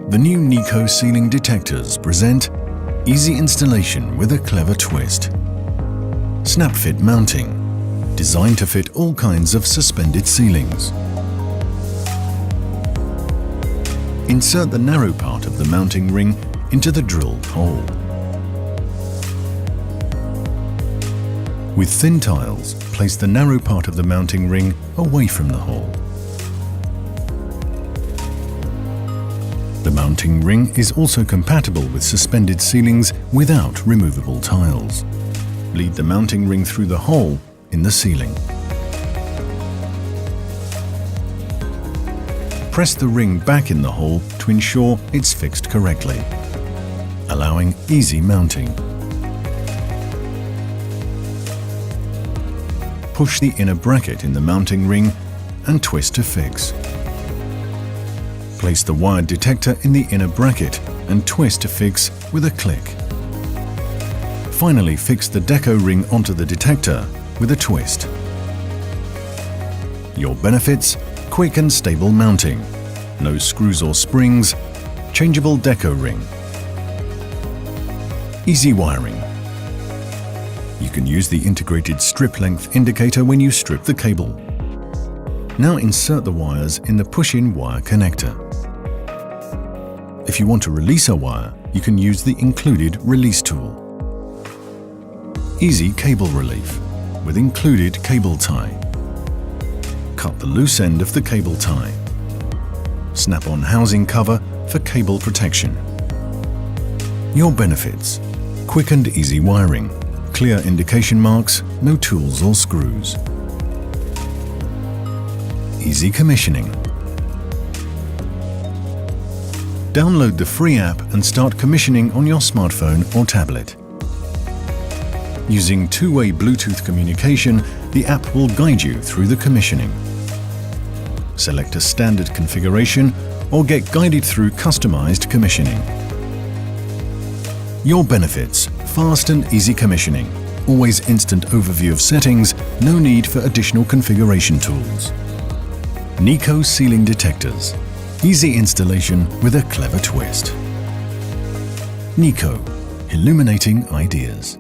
The new Niko ceiling detectors present easy installation with a clever twist. SnapFit mounting, designed to fit all kinds of suspended ceilings. Insert the narrow part of the mounting ring into the drilled hole. With thin tiles, place the narrow part of the mounting ring away from the hole. The mounting ring is also compatible with suspended ceilings without removable tiles. Lead the mounting ring through the hole in the ceiling. Press the ring back in the hole to ensure it's fixed correctly, allowing easy mounting. Push the inner bracket in the mounting ring and twist to fix. Place the wired detector in the inner bracket and twist to fix with a click. Finally, fix the deco ring onto the detector with a twist. Your benefits: quick and stable mounting, no screws or springs, changeable deco ring, easy wiring. You can use the integrated strip length indicator when you strip the cable. Now insert the wires in the push-in wire connector. If you want to release a wire, you can use the included release tool. Easy cable relief with included cable tie. Cut the loose end of the cable tie. Snap-on housing cover for cable protection. Your benefits: quick and easy wiring, clear indication marks, no tools or screws. Easy commissioning. Download the free app and start commissioning on your smartphone or tablet. Using two-way Bluetooth communication, the app will guide you through the commissioning. Select a standard configuration or get guided through customized commissioning. Your benefits: fast and easy commissioning, always instant overview of settings, no need for additional configuration tools. Niko ceiling detectors, easy installation with a clever twist. Niko, illuminating ideas.